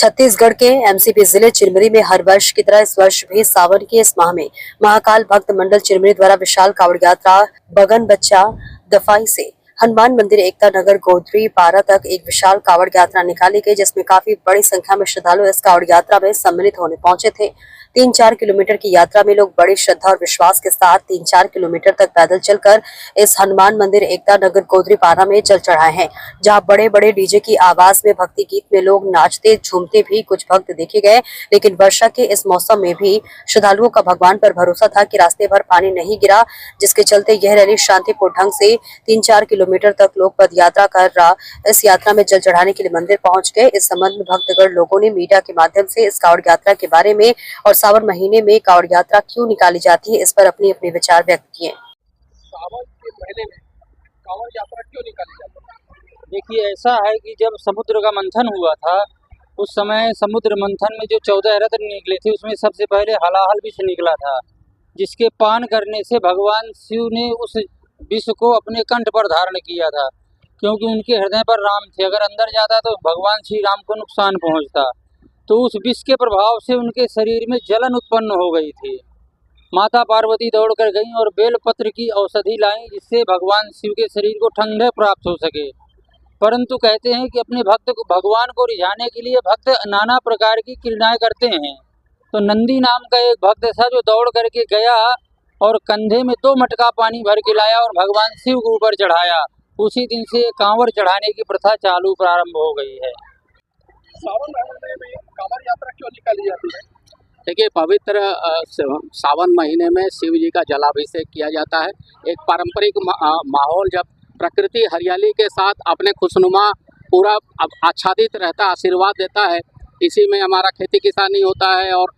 छत्तीसगढ़ के एमसीपी जिले चिरमिरी में हर वर्ष की तरह इस वर्ष भी सावन के इस माह में महाकाल भक्त मंडल चिरमिरी द्वारा विशाल कावड़ यात्रा बगन बच्चा दफाई से हनुमान मंदिर एकता नगर गोदरी पारा तक एक विशाल कावड़ यात्रा निकाली गई, जिसमें काफी बड़ी संख्या में श्रद्धालु इस कावड़ यात्रा में सम्मिलित होने पहुंचे थे। 3-4 किलोमीटर की यात्रा में लोग बड़ी श्रद्धा और विश्वास के साथ 3-4 किलोमीटर तक पैदल चलकर इस हनुमान मंदिर एकता नगर गोदरी पारा में जल चढ़ाए हैं, जहां बड़े बड़े डीजे की आवाज में भक्ति गीत में लोग नाचते झूमते भी कुछ भक्त देखे गए। लेकिन वर्षा के इस मौसम में भी श्रद्धालुओं का भगवान पर भरोसा था कि रास्ते भर पानी नहीं गिरा, जिसके चलते यह रैली शांतिपूर्ण ढंग से 3-4 किलोमीटर तक लोग पद यात्रा कर रहा इस यात्रा में जल चढ़ाने के लिए मंदिर पहुंच गए। इस संबंध में भक्तगण लोगों ने मीडिया के माध्यम से इस कावड़ यात्रा के बारे में और सावन महीने में कावड़ यात्रा क्यों निकाली जाती है, इस पर अपने अपने विचार व्यक्त किए। सावन के महीने में कांवड़ यात्रा क्यों निकाली जाती है? देखिए, ऐसा है कि जब समुद्र का मंथन हुआ था, उस समय समुद्र मंथन में जो 14 रत्न निकले थे, उसमें सबसे पहले हलाहल विष निकला था, जिसके पान करने से भगवान शिव ने उस विष को अपने कंठ पर धारण किया था, क्योंकि उनके हृदय पर राम थे। अगर अंदर जाता तो भगवान श्री राम को नुकसान पहुंचता। तो उस विष के प्रभाव से उनके शरीर में जलन उत्पन्न हो गई थी। माता पार्वती दौड़ कर गईं और बेलपत्र की औषधि लाईं, जिससे भगवान शिव के शरीर को ठंडक प्राप्त हो सके। परंतु कहते हैं कि अपने भक्त को भगवान को रिझाने के लिए भक्त नाना प्रकार की क्रीड़ाएं करते हैं। तो नंदी नाम का एक भक्त था जो दौड़ करके गया और कंधे में 2 मटका पानी भर के लाया और भगवान शिव के ऊपर चढ़ाया। उसी दिन से कांवड़ चढ़ाने की प्रथा चालू प्रारंभ हो गई है। सावन महीने में कांवड़ यात्रा क्यों निकाली जाती है? देखिए, पवित्र सावन महीने में शिव जी का जलाभिषेक किया जाता है। एक पारंपरिक माहौल, जब प्रकृति हरियाली के साथ अपने खुशनुमा पूरा आच्छादित रहता, आशीर्वाद देता है। इसी में हमारा खेती किसानी होता है और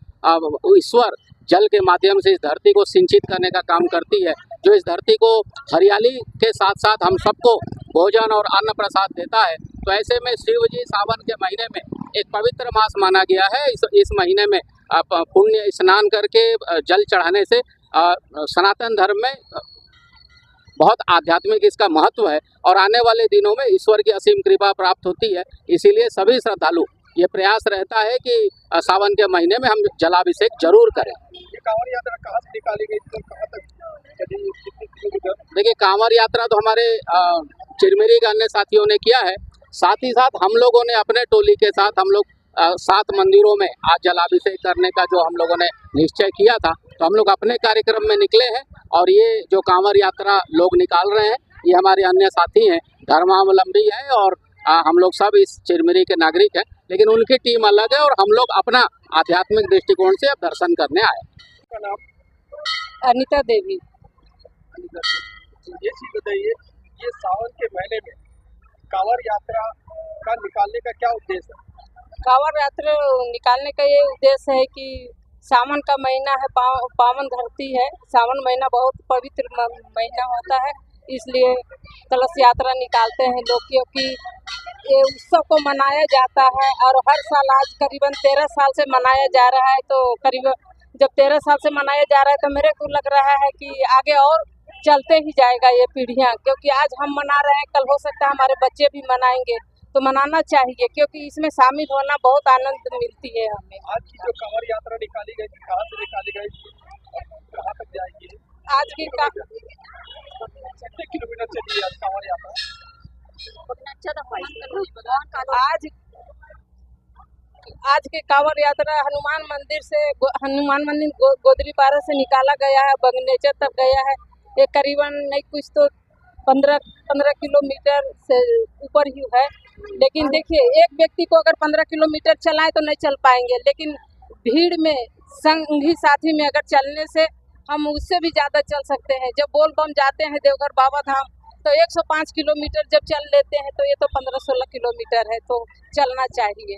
ईश्वर जल के माध्यम से इस धरती को सिंचित करने का काम करती है, जो इस धरती को हरियाली के साथ साथ हम सबको भोजन और अन्न प्रसाद देता है। तो ऐसे में शिव जी सावन के महीने में एक पवित्र मास माना गया है। इस महीने में पुण्य स्नान करके जल चढ़ाने से सनातन धर्म में बहुत आध्यात्मिक इसका महत्व है और आने वाले दिनों में ईश्वर की असीम कृपा प्राप्त होती है। इसीलिए सभी श्रद्धालु ये प्रयास रहता है कि सावन के महीने में हम जलाभिषेक जरूर करें। ये कांवड़ यात्रा कहाँ से निकाली गई थी, कहाँ तक चली, कितने किलोमीटर? देखिए, कांवड़ यात्रा तो हमारे चिरमिरी के अन्य साथियों ने किया है। साथ ही साथ हम लोगों ने अपने टोली के साथ हम लोग 7 मंदिरों में आज जलाभिषेक करने का जो हम लोगों ने निश्चय किया था, तो हम लोग अपने कार्यक्रम में निकले हैं। और ये जो कांवड़ यात्रा लोग निकाल रहे हैं, ये हमारे अन्य साथी हैं, धर्मावलंबी हैं और हम लोग सब इस चिरमिरी के नागरिक हैं, लेकिन उनकी टीम अलग है और हम लोग अपना आध्यात्मिक दृष्टिकोण से अब दर्शन करने आए। का नाम? अनीता देवी। ये चीज बताइए, ये सावन के महीने में कांवड़ यात्रा का निकालने का क्या उद्देश्य है? कांवड़ यात्रा निकालने का ये उद्देश्य है कि सावन का महीना है, पावन धरती है। सावन महीना बहुत पवित्र महीना होता है, इसलिए कलश यात्रा निकालते हैं लोग, क्योंकि ये उत्सव को मनाया जाता है और हर साल आज करीबन 13 साल से मनाया जा रहा है। तो करीबन जब 13 साल से मनाया जा रहा है तो मेरे को लग रहा है कि आगे और चलते ही जाएगा ये पीढ़ियाँ, क्योंकि आज हम मना रहे हैं, कल हो सकता है हमारे बच्चे भी मनाएंगे। तो मनाना चाहिए, क्योंकि इसमें शामिल होना बहुत आनंद मिलती है हमें। आज की जो कांवड़ यात्रा निकाली गई थी, कहाँ से निकाली गई थी, कहाँ तक जाएगी? आज की कितने किलोमीटर चली आज कांवड़ यात्रा? आज की कांवड़ यात्रा हनुमान मंदिर गोदरी पारा से निकाला गया है, बगनेचर तक गया है। ये करीबन नहीं कुछ तो 15 किलोमीटर से ऊपर ही है। लेकिन देखिए, एक व्यक्ति को अगर 15 किलोमीटर चलाए तो नहीं चल पाएंगे, लेकिन भीड़ में संगी साथी में अगर चलने से हम उससे भी ज़्यादा चल सकते हैं। जब बोल बम जाते हैं देवघर बाबा धाम, तो 105 किलोमीटर जब चल लेते हैं, तो ये तो 15-16 किलोमीटर है, तो चलना चाहिए।